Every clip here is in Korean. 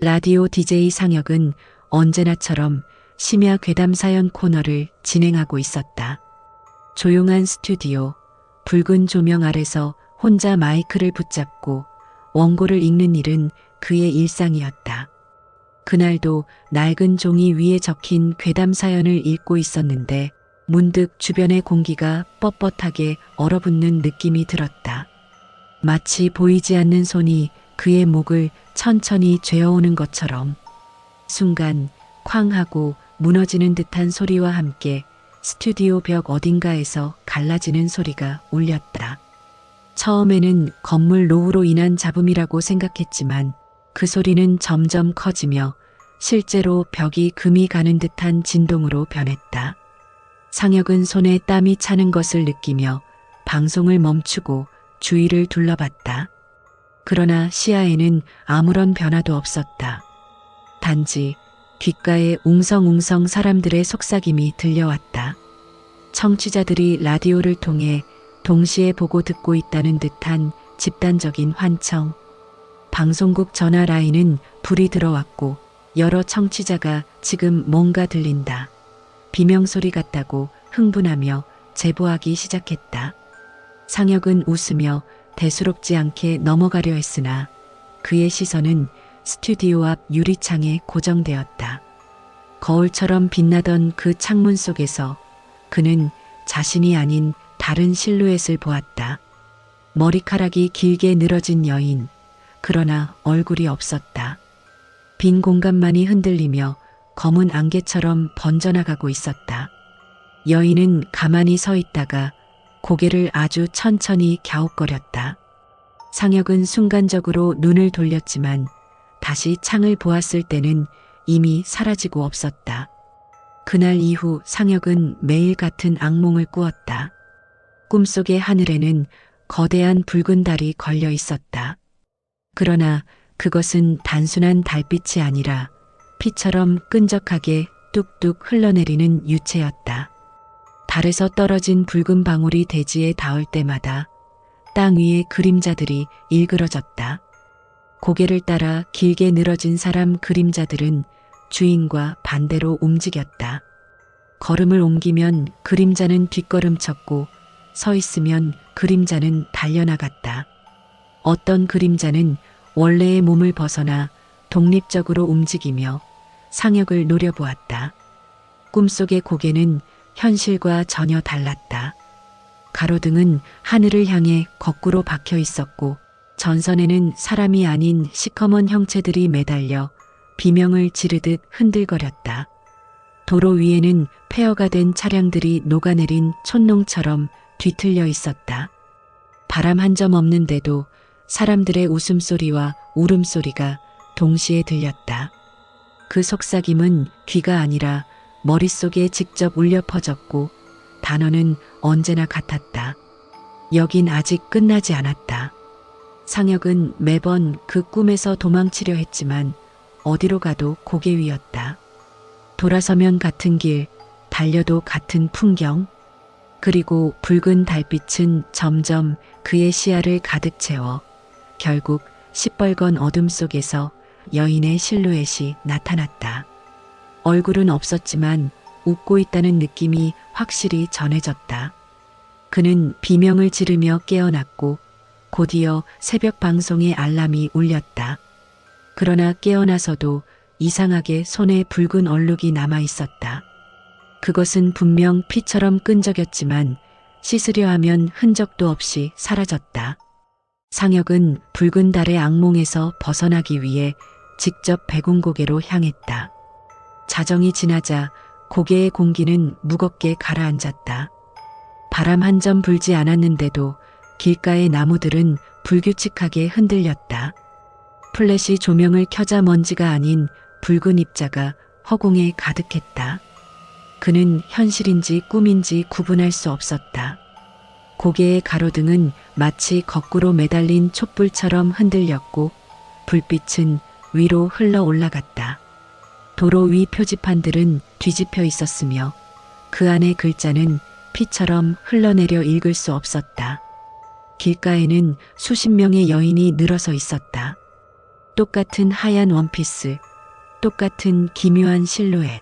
라디오 DJ 상혁은 언제나처럼 심야 괴담 사연 코너를 진행하고 있었다. 조용한 스튜디오, 붉은 조명 아래서 혼자 마이크를 붙잡고 원고를 읽는 일은 그의 일상이었다. 그날도 낡은 종이 위에 적힌 괴담 사연을 읽고 있었는데 문득 주변의 공기가 뻣뻣하게 얼어붙는 느낌이 들었다. 마치 보이지 않는 손이 그의 목을 천천히 죄어오는 것처럼 순간 쾅 하고 무너지는 듯한 소리와 함께 스튜디오 벽 어딘가에서 갈라지는 소리가 울렸다. 처음에는 건물 노후로 인한 잡음이라고 생각했지만 그 소리는 점점 커지며 실제로 벽이 금이 가는 듯한 진동으로 변했다. 상혁은 손에 땀이 차는 것을 느끼며 방송을 멈추고 주위를 둘러봤다. 그러나 시야에는 아무런 변화도 없었다. 단지 귓가에 웅성웅성 사람들의 속삭임이 들려왔다. 청취자들이 라디오를 통해 동시에 보고 듣고 있다는 듯한 집단적인 환청. 방송국 전화 라인은 불이 들어왔고 여러 청취자가 지금 뭔가 들린다. 비명소리 같다고 흥분하며 제보하기 시작했다. 상혁은 웃으며 대수롭지 않게 넘어가려 했으나 그의 시선은 스튜디오 앞 유리창에 고정되었다. 거울처럼 빛나던 그 창문 속에서 그는 자신이 아닌 다른 실루엣을 보았다. 머리카락이 길게 늘어진 여인, 그러나 얼굴이 없었다. 빈 공간만이 흔들리며 검은 안개처럼 번져나가고 있었다. 여인은 가만히 서 있다가 고개를 아주 천천히 갸웃거렸다. 상혁은 순간적으로 눈을 돌렸지만 다시 창을 보았을 때는 이미 사라지고 없었다. 그날 이후 상혁은 매일 같은 악몽을 꾸었다. 꿈속의 하늘에는 거대한 붉은 달이 걸려 있었다. 그러나 그것은 단순한 달빛이 아니라 피처럼 끈적하게 뚝뚝 흘러내리는 유체였다. 달에서 떨어진 붉은 방울이 대지에 닿을 때마다 땅 위의 그림자들이 일그러졌다. 고개를 따라 길게 늘어진 사람 그림자들은 주인과 반대로 움직였다. 걸음을 옮기면 그림자는 뒷걸음쳤고 서 있으면 그림자는 달려나갔다. 어떤 그림자는 원래의 몸을 벗어나 독립적으로 움직이며 상혁을 노려보았다. 꿈속의 고개는 현실과 전혀 달랐다. 가로등은 하늘을 향해 거꾸로 박혀 있었고 전선에는 사람이 아닌 시커먼 형체들이 매달려 비명을 지르듯 흔들거렸다. 도로 위에는 폐허가 된 차량들이 녹아내린 촌농처럼 뒤틀려 있었다. 바람 한 점 없는데도 사람들의 웃음소리와 울음소리가 동시에 들렸다. 그 속삭임은 귀가 아니라 머릿속에 직접 울려 퍼졌고 단어는 언제나 같았다. 여긴 아직 끝나지 않았다. 상혁은 매번 그 꿈에서 도망치려 했지만 어디로 가도 고개 위였다. 돌아서면 같은 길, 달려도 같은 풍경. 그리고 붉은 달빛은 점점 그의 시야를 가득 채워 결국 시뻘건 어둠 속에서 여인의 실루엣이 나타났다. 얼굴은 없었지만 웃고 있다는 느낌이 확실히 전해졌다. 그는 비명을 지르며 깨어났고 곧이어 새벽 방송의 알람이 울렸다. 그러나 깨어나서도 이상하게 손에 붉은 얼룩이 남아 있었다. 그것은 분명 피처럼 끈적였지만 씻으려 하면 흔적도 없이 사라졌다. 상혁은 붉은 달의 악몽에서 벗어나기 위해 직접 백운고개로 향했다. 자정이 지나자 고개의 공기는 무겁게 가라앉았다. 바람 한 점 불지 않았는데도 길가의 나무들은 불규칙하게 흔들렸다. 플래시 조명을 켜자 먼지가 아닌 붉은 입자가 허공에 가득했다. 그는 현실인지 꿈인지 구분할 수 없었다. 고개의 가로등은 마치 거꾸로 매달린 촛불처럼 흔들렸고 불빛은 위로 흘러 올라갔다. 도로 위 표지판들은 뒤집혀 있었으며 그 안의 글자는 피처럼 흘러내려 읽을 수 없었다. 길가에는 수십 명의 여인이 늘어서 있었다. 똑같은 하얀 원피스, 똑같은 기묘한 실루엣.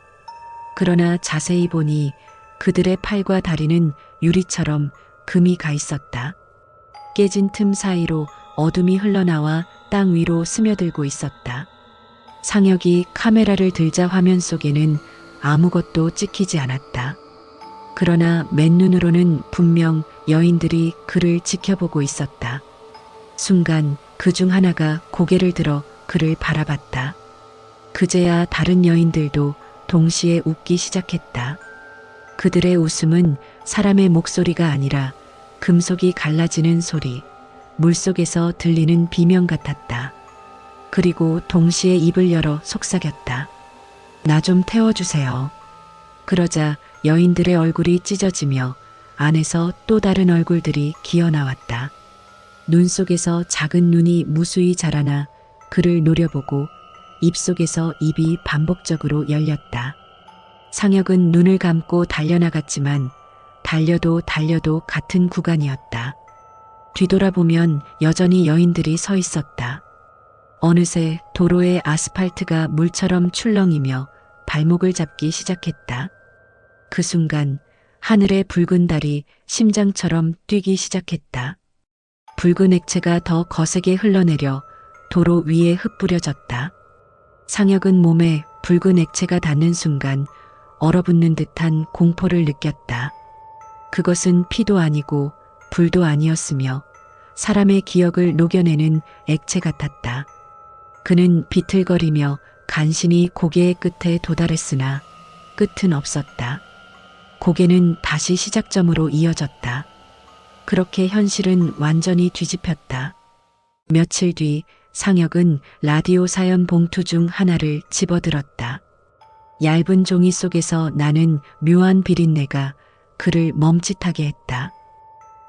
그러나 자세히 보니 그들의 팔과 다리는 유리처럼 금이 가 있었다. 깨진 틈 사이로 어둠이 흘러나와 땅 위로 스며들고 있었다. 상혁이 카메라를 들자 화면 속에는 아무것도 찍히지 않았다. 그러나 맨눈으로는 분명 여인들이 그를 지켜보고 있었다. 순간 그 중 하나가 고개를 들어 그를 바라봤다. 그제야 다른 여인들도 동시에 웃기 시작했다. 그들의 웃음은 사람의 목소리가 아니라 금속이 갈라지는 소리, 물속에서 들리는 비명 같았다. 그리고 동시에 입을 열어 속삭였다. 나 좀 태워주세요. 그러자 여인들의 얼굴이 찢어지며 안에서 또 다른 얼굴들이 기어나왔다. 눈 속에서 작은 눈이 무수히 자라나 그를 노려보고 입속에서 입이 반복적으로 열렸다. 상혁은 눈을 감고 달려나갔지만 달려도 같은 구간이었다. 뒤돌아보면 여전히 여인들이 서 있었다. 어느새 도로의 아스팔트가 물처럼 출렁이며 발목을 잡기 시작했다. 그 순간 하늘의 붉은 달이 심장처럼 뛰기 시작했다. 붉은 액체가 더 거세게 흘러내려 도로 위에 흩뿌려졌다. 상혁은 몸에 붉은 액체가 닿는 순간 얼어붙는 듯한 공포를 느꼈다. 그것은 피도 아니고 불도 아니었으며 사람의 기억을 녹여내는 액체 같았다. 그는 비틀거리며 간신히 고개의 끝에 도달했으나 끝은 없었다. 고개는 다시 시작점으로 이어졌다. 그렇게 현실은 완전히 뒤집혔다. 며칠 뒤 상혁은 라디오 사연 봉투 중 하나를 집어들었다. 얇은 종이 속에서 나는 묘한 비린내가 그를 멈칫하게 했다.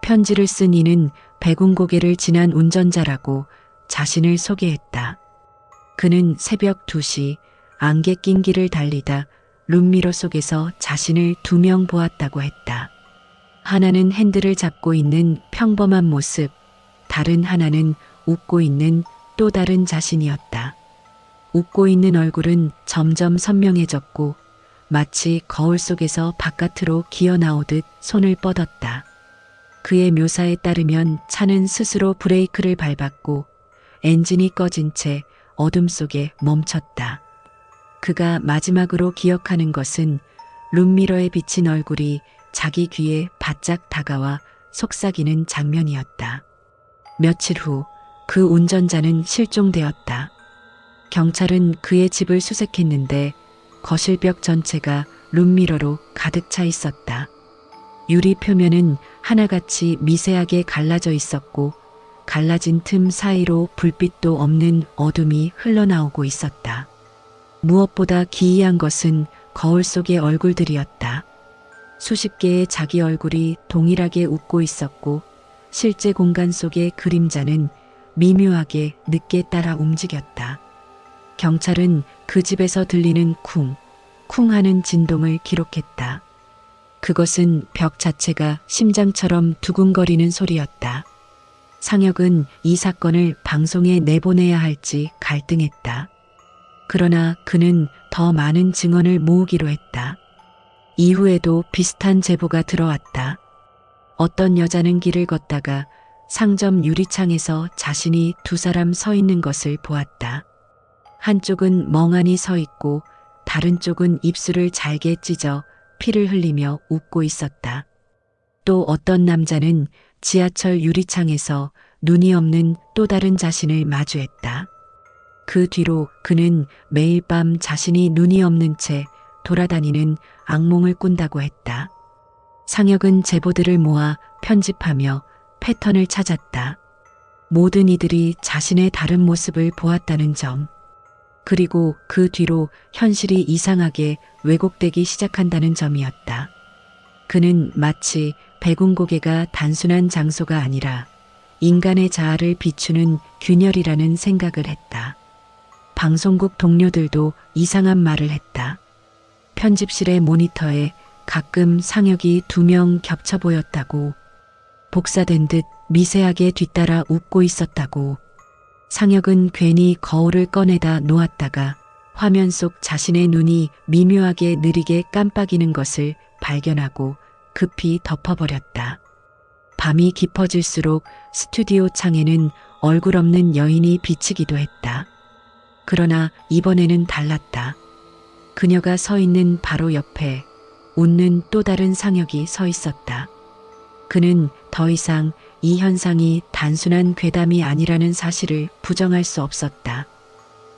편지를 쓴 이는 백운고개를 지난 운전자라고 자신을 소개했다. 그는 새벽 2시 안개 낀 길을 달리다 룸미러 속에서 자신을 2명 보았다고 했다. 하나는 핸들을 잡고 있는 평범한 모습, 다른 하나는 웃고 있는 또 다른 자신이었다. 웃고 있는 얼굴은 점점 선명해졌고 마치 거울 속에서 바깥으로 기어나오듯 손을 뻗었다. 그의 묘사에 따르면 차는 스스로 브레이크를 밟았고 엔진이 꺼진 채 어둠 속에 멈췄다. 그가 마지막으로 기억하는 것은 룸미러에 비친 얼굴이 자기 귀에 바짝 다가와 속삭이는 장면이었다. 며칠 후 그 운전자는 실종되었다. 경찰은 그의 집을 수색했는데 거실벽 전체가 룸미러로 가득 차 있었다. 유리 표면은 하나같이 미세하게 갈라져 있었고 갈라진 틈 사이로 불빛도 없는 어둠이 흘러나오고 있었다. 무엇보다 기이한 것은 거울 속의 얼굴들이었다. 수십 개의 자기 얼굴이 동일하게 웃고 있었고 실제 공간 속의 그림자는 미묘하게 늦게 따라 움직였다. 경찰은 그 집에서 들리는 쿵, 쿵 하는 진동을 기록했다. 그것은 벽 자체가 심장처럼 두근거리는 소리였다. 상혁은 이 사건을 방송에 내보내야 할지 갈등했다. 그러나 그는 더 많은 증언을 모으기로 했다. 이후에도 비슷한 제보가 들어왔다. 어떤 여자는 길을 걷다가 상점 유리창에서 자신이 2사람 서 있는 것을 보았다. 한쪽은 멍하니 서 있고 다른 쪽은 입술을 잘게 찢어 피를 흘리며 웃고 있었다. 또 어떤 남자는 지하철 유리창에서 눈이 없는 또 다른 자신을 마주했다. 그 뒤로 그는 매일 밤 자신이 눈이 없는 채 돌아다니는 악몽을 꾼다고 했다. 상혁은 제보들을 모아 편집하며 패턴을 찾았다. 모든 이들이 자신의 다른 모습을 보았다는 점, 그리고 그 뒤로 현실이 이상하게 왜곡되기 시작한다는 점이었다. 그는 마치 백운고개가 단순한 장소가 아니라 인간의 자아를 비추는 균열이라는 생각을 했다. 방송국 동료들도 이상한 말을 했다. 편집실의 모니터에 가끔 상혁이 2명 겹쳐 보였다고, 복사된 듯 미세하게 뒤따라 웃고 있었다고. 상혁은 괜히 거울을 꺼내다 놓았다가 화면 속 자신의 눈이 미묘하게 느리게 깜빡이는 것을 발견하고 급히 덮어버렸다. 밤이 깊어질수록 스튜디오 창에는 얼굴 없는 여인이 비치기도 했다. 그러나 이번에는 달랐다. 그녀가 서 있는 바로 옆에 웃는 또 다른 상혁이 서 있었다. 그는 더 이상 이 현상이 단순한 괴담이 아니라는 사실을 부정할 수 없었다.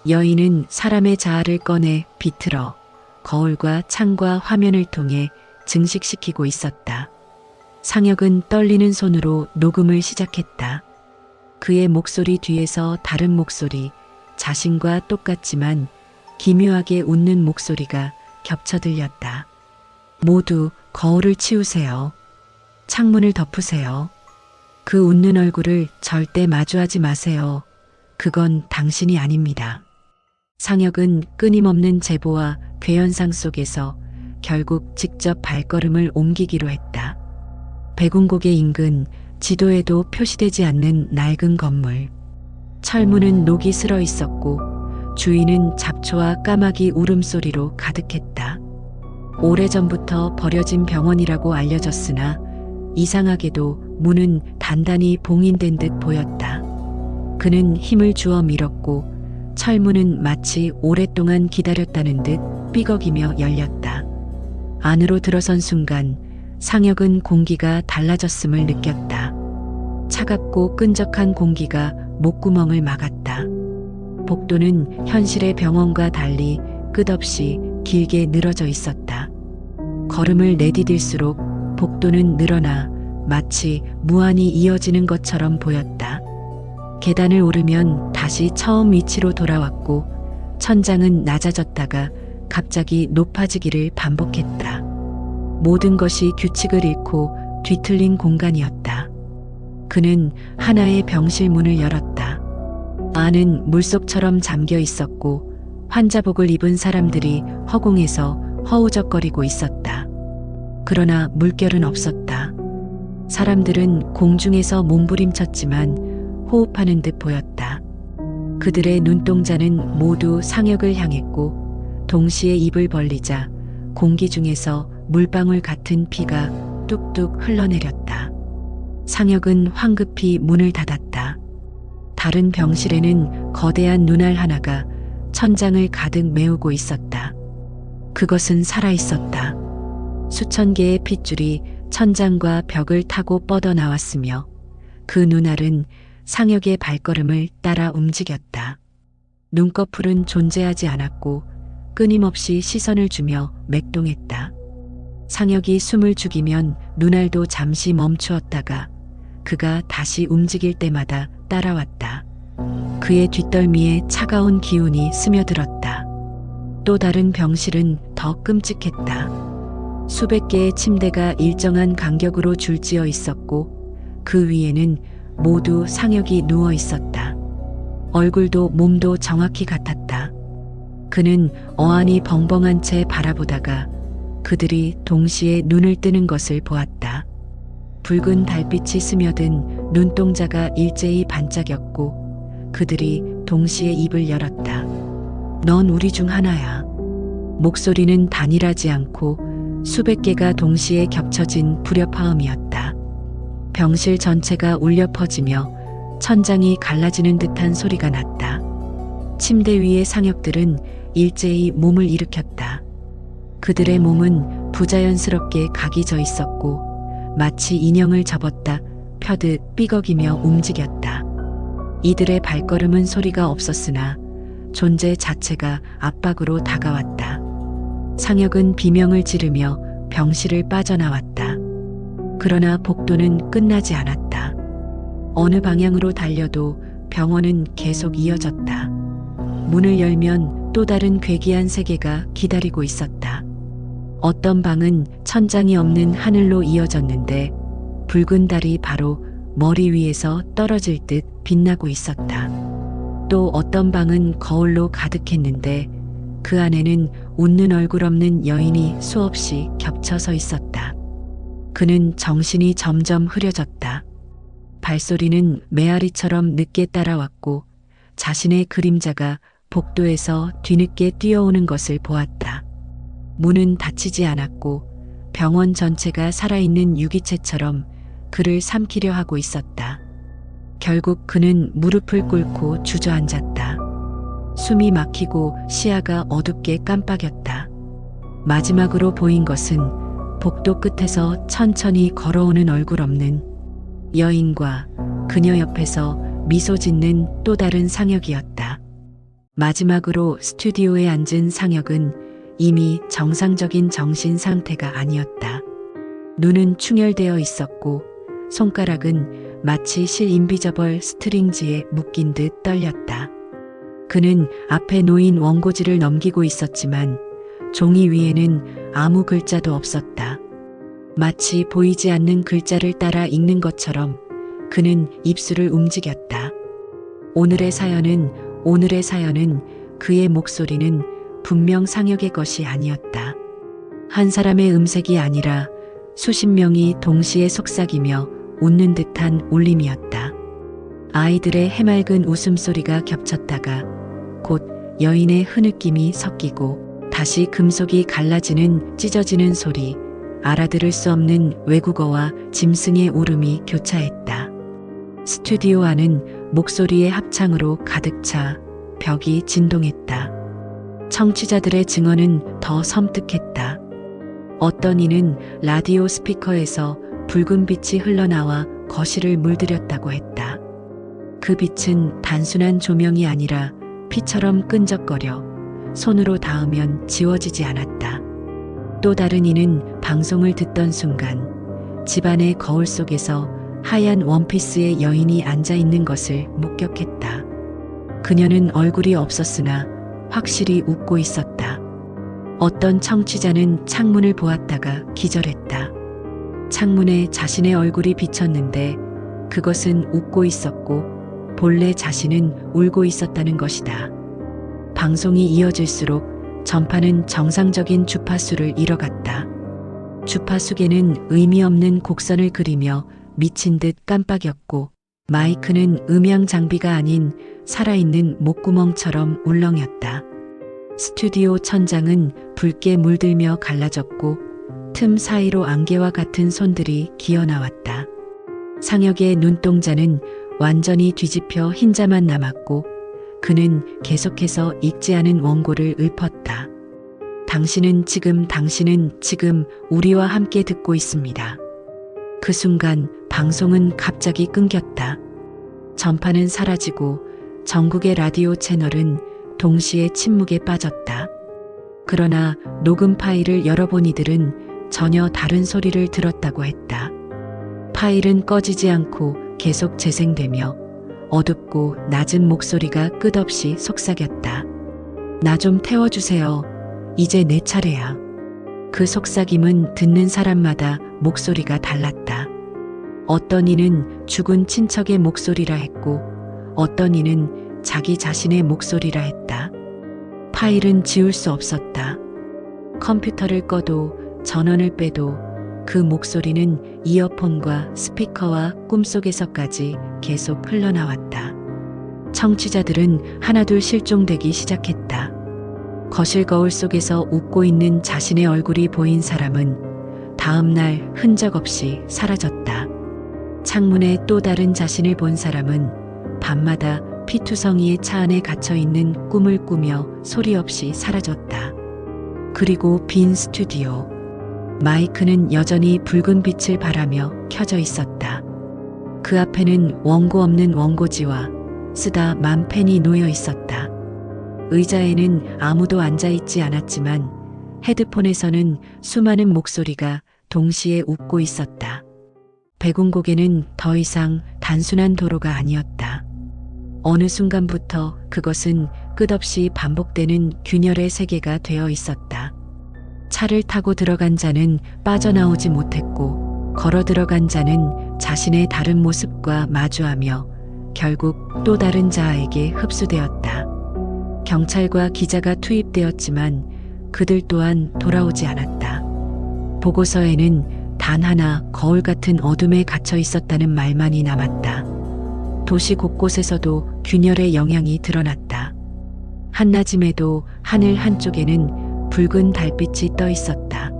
여인은 사람의 자아를 꺼내 비틀어 거울과 창과 화면을 통해 증식시키고 있었다. 상혁은 떨리는 손으로 녹음을 시작했다. 그의 목소리 뒤에서 다른 목소리, 자신과 똑같지만 기묘하게 웃는 목소리가 겹쳐 들렸다. 모두 거울을 치우세요. 창문을 덮으세요. 그 웃는 얼굴을 절대 마주하지 마세요. 그건 당신이 아닙니다. 상혁은 끊임없는 제보와 괴현상 속에서 결국 직접 발걸음을 옮기기로 했다. 백운고개 인근 지도에도 표시되지 않는 낡은 건물. 철문은 녹이 슬어 있었고 주위는 잡초와 까마귀 울음소리로 가득했다. 오래전부터 버려진 병원이라고 알려졌으나 이상하게도 문은 단단히 봉인된 듯 보였다. 그는 힘을 주어 밀었고 철문은 마치 오랫동안 기다렸다는 듯 삐걱이며 열렸다. 안으로 들어선 순간 상혁은 공기가 달라졌음을 느꼈다. 차갑고 끈적한 공기가 목구멍을 막았다. 복도는 현실의 병원과 달리 끝없이 길게 늘어져 있었다. 걸음을 내디딜수록 복도는 늘어나 마치 무한히 이어지는 것처럼 보였다. 계단을 오르면 다시 처음 위치로 돌아왔고 천장은 낮아졌다가 갑자기 높아지기를 반복했다. 모든 것이 규칙을 잃고 뒤틀린 공간이었다. 그는 하나의 병실 문을 열었다. 안은 물속처럼 잠겨 있었고 환자복을 입은 사람들이 허공에서 허우적거리고 있었다. 그러나 물결은 없었다. 사람들은 공중에서 몸부림쳤지만 호흡하는 듯 보였다. 그들의 눈동자는 모두 상혁을 향했고 동시에 입을 벌리자 공기 중에서 물방울 같은 피가 뚝뚝 흘러내렸다. 상혁은 황급히 문을 닫았다. 다른 병실에는 거대한 눈알 하나가 천장을 가득 메우고 있었다. 그것은 살아있었다. 수천 개의 핏줄이 천장과 벽을 타고 뻗어나왔으며 그 눈알은 상혁의 발걸음을 따라 움직였다. 눈꺼풀은 존재하지 않았고 끊임없이 시선을 주며 맥동했다. 상혁이 숨을 죽이면 눈알도 잠시 멈추었다가 그가 다시 움직일 때마다 따라왔다. 그의 뒷덜미에 차가운 기운이 스며들었다. 또 다른 병실은 더 끔찍했다. 수백 개의 침대가 일정한 간격으로 줄지어 있었고 그 위에는 모두 상혁이 누워 있었다. 얼굴도 몸도 정확히 같았다. 그는 어안이 벙벙한 채 바라보다가 그들이 동시에 눈을 뜨는 것을 보았다. 붉은 달빛이 스며든 눈동자가 일제히 반짝였고 그들이 동시에 입을 열었다. 넌 우리 중 하나야. 목소리는 단일하지 않고 수백 개가 동시에 겹쳐진 불협화음이었다. 병실 전체가 울려 퍼지며 천장이 갈라지는 듯한 소리가 났다. 침대 위의 상혁들은 일제히 몸을 일으켰다. 그들의 몸은 부자연스럽게 각이 져 있었고 마치 인형을 접었다 펴듯 삐걱이며 움직였다. 이들의 발걸음은 소리가 없었으나 존재 자체가 압박으로 다가왔다. 상혁은 비명을 지르며 병실을 빠져나왔다. 그러나 복도는 끝나지 않았다. 어느 방향으로 달려도 병원은 계속 이어졌다. 문을 열면 또 다른 괴기한 세계가 기다리고 있었다. 어떤 방은 천장이 없는 하늘로 이어졌는데 붉은 달이 바로 머리 위에서 떨어질 듯 빛나고 있었다. 또 어떤 방은 거울로 가득했는데 그 안에는 웃는 얼굴 없는 여인이 수없이 겹쳐서 있었다. 그는 정신이 점점 흐려졌다. 발소리는 메아리처럼 늦게 따라왔고 자신의 그림자가 복도에서 뒤늦게 뛰어오는 것을 보았다. 문은 닫히지 않았고 병원 전체가 살아있는 유기체처럼 그를 삼키려 하고 있었다. 결국 그는 무릎을 꿇고 주저앉았다. 숨이 막히고 시야가 어둡게 깜빡였다. 마지막으로 보인 것은 복도 끝에서 천천히 걸어오는 얼굴 없는 여인과 그녀 옆에서 미소 짓는 또 다른 상혁이었다. 마지막으로 스튜디오에 앉은 상혁은 이미 정상적인 정신 상태가 아니었다. 눈은 충혈되어 있었고 손가락은 마치 실인비저벌 스트링지에 묶인 듯 떨렸다. 그는 앞에 놓인 원고지를 넘기고 있었지만 종이 위에는 아무 글자도 없었다. 마치 보이지 않는 글자를 따라 읽는 것처럼 그는 입술을 움직였다. 오늘의 사연은 그의 목소리는 분명 상혁의 것이 아니었다. 한 사람의 음색이 아니라 수십 명이 동시에 속삭이며 웃는 듯한 울림이었다. 아이들의 해맑은 웃음소리가 겹쳤다가 곧 여인의 흐느낌이 섞이고 다시 금속이 갈라지는 찢어지는 소리, 알아들을 수 없는 외국어와 짐승의 울음이 교차했다. 스튜디오 안은 목소리의 합창으로 가득 차 벽이 진동했다. 청취자들의 증언은 더 섬뜩했다. 어떤 이는 라디오 스피커에서 붉은 빛이 흘러나와 거실을 물들였다고 했다. 그 빛은 단순한 조명이 아니라 피처럼 끈적거려 손으로 닿으면 지워지지 않았다. 또 다른 이는 방송을 듣던 순간 집안의 거울 속에서 하얀 원피스의 여인이 앉아 있는 것을 목격했다. 그녀는 얼굴이 없었으나 확실히 웃고 있었다. 어떤 청취자는 창문을 보았다가 기절했다. 창문에 자신의 얼굴이 비쳤는데 그것은 웃고 있었고 본래 자신은 울고 있었다는 것이다. 방송이 이어질수록 전파는 정상적인 주파수를 잃어갔다. 주파수계는 의미 없는 곡선을 그리며 미친 듯 깜빡였고 마이크는 음향 장비가 아닌 살아있는 목구멍처럼 울렁였다. 스튜디오 천장은 붉게 물들며 갈라졌고 틈 사이로 안개와 같은 손들이 기어나왔다. 상혁의 눈동자는 완전히 뒤집혀 흰자만 남았고 그는 계속해서 읽지 않은 원고를 읊었다. 당신은 지금 우리와 함께 듣고 있습니다. 그 순간 방송은 갑자기 끊겼다. 전파는 사라지고 전국의 라디오 채널은 동시에 침묵에 빠졌다. 그러나 녹음 파일을 열어본 이들은 전혀 다른 소리를 들었다고 했다. 파일은 꺼지지 않고 계속 재생되며 어둡고 낮은 목소리가 끝없이 속삭였다. 나 좀 태워주세요. 이제 내 차례야. 그 속삭임은 듣는 사람마다 목소리가 달랐다. 어떤 이는 죽은 친척의 목소리라 했고 어떤 이는 자기 자신의 목소리라 했다. 파일은 지울 수 없었다. 컴퓨터를 꺼도 전원을 빼도 그 목소리는 이어폰과 스피커와 꿈속에서까지 계속 흘러나왔다. 청취자들은 하나둘 실종되기 시작했다. 거실 거울 속에서 웃고 있는 자신의 얼굴이 보인 사람은 다음 날 흔적 없이 사라졌다. 창문에 또 다른 자신을 본 사람은 밤마다 피투성이의 차 안에 갇혀 있는 꿈을 꾸며 소리 없이 사라졌다. 그리고 빈 스튜디오. 마이크는 여전히 붉은 빛을 발하며 켜져 있었다. 그 앞에는 원고 없는 원고지와 쓰다 만 펜이 놓여 있었다. 의자에는 아무도 앉아있지 않았지만 헤드폰에서는 수많은 목소리가 동시에 웃고 있었다. 백운곡에는 더 이상 단순한 도로가 아니었다. 어느 순간부터 그것은 끝없이 반복되는 균열의 세계가 되어 있었다. 차를 타고 들어간 자는 빠져나오지 못했고 걸어 들어간 자는 자신의 다른 모습과 마주하며 결국 또 다른 자아에게 흡수되었다. 경찰과 기자가 투입되었지만 그들 또한 돌아오지 않았다. 보고서에는 단 하나 거울 같은 어둠에 갇혀 있었다는 말만이 남았다. 도시 곳곳에서도 균열의 영향이 드러났다. 한낮임에도 하늘 한쪽에는 붉은 달빛이 떠 있었다.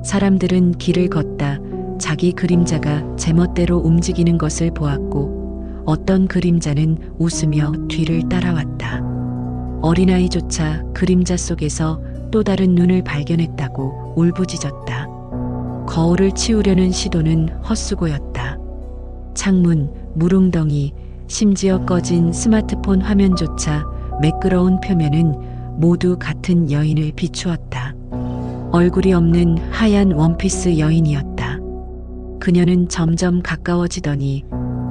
사람들은 길을 걷다 자기 그림자가 제멋대로 움직이는 것을 보았고 어떤 그림자는 웃으며 뒤를 따라왔다. 어린아이조차 그림자 속에서 또 다른 눈을 발견했다고 울부짖었다. 거울을 치우려는 시도는 헛수고였다. 창문, 물웅덩이, 심지어 꺼진 스마트폰 화면조차 매끄러운 표면은 모두 같은 여인을 비추었다. 얼굴이 없는 하얀 원피스 여인이었다. 그녀는 점점 가까워지더니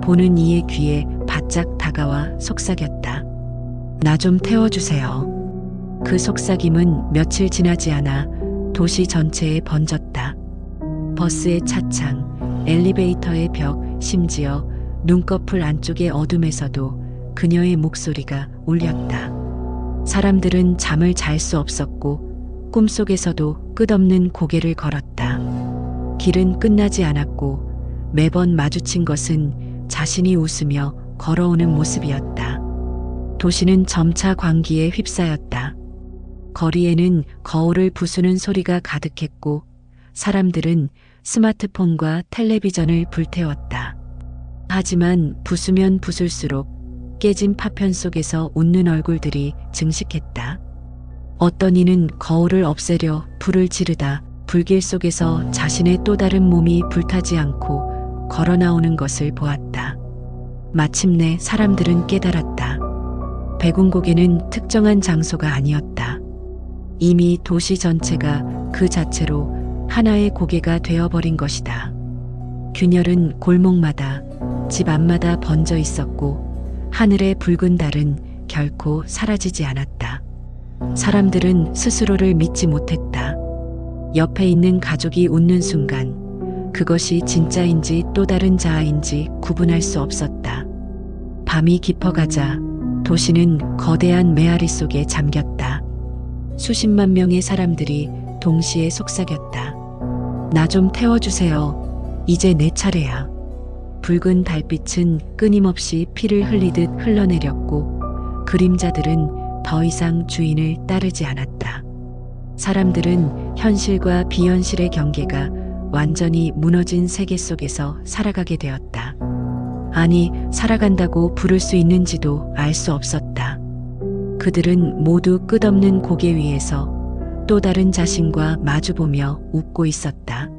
보는 이의 귀에 바짝 다가와 속삭였다. 나 좀 태워주세요. 그 속삭임은 며칠 지나지 않아 도시 전체에 번졌다. 버스의 차창, 엘리베이터의 벽, 심지어 눈꺼풀 안쪽의 어둠에서도 그녀의 목소리가 울렸다. 사람들은 잠을 잘 수 없었고 꿈속에서도 끝없는 고개를 걸었다. 길은 끝나지 않았고 매번 마주친 것은 자신이 웃으며 걸어오는 모습이었다. 도시는 점차 광기에 휩싸였다. 거리에는 거울을 부수는 소리가 가득했고 사람들은 스마트폰과 텔레비전을 불태웠다. 하지만 부수면 부술수록 깨진 파편 속에서 웃는 얼굴들이 증식했다. 어떤 이는 거울을 없애려 불을 지르다 불길 속에서 자신의 또 다른 몸이 불타지 않고 걸어 나오는 것을 보았다. 마침내 사람들은 깨달았다. 백운고개는 특정한 장소가 아니었다. 이미 도시 전체가 그 자체로 하나의 고개가 되어버린 것이다. 균열은 골목마다, 집 앞마다 번져 있었고 하늘의 붉은 달은 결코 사라지지 않았다. 사람들은 스스로를 믿지 못했다. 옆에 있는 가족이 웃는 순간 그것이 진짜인지 또 다른 자아인지 구분할 수 없었다. 밤이 깊어가자 도시는 거대한 메아리 속에 잠겼다. 수십만 명의 사람들이 동시에 속삭였다. 나 좀 태워주세요. 이제 내 차례야. 붉은 달빛은 끊임없이 피를 흘리듯 흘러내렸고 그림자들은 더 이상 주인을 따르지 않았다. 사람들은 현실과 비현실의 경계가 완전히 무너진 세계 속에서 살아가게 되었다. 아니, 살아간다고 부를 수 있는지도 알 수 없었다. 그들은 모두 끝없는 고개 위에서 또 다른 자신과 마주보며 웃고 있었다.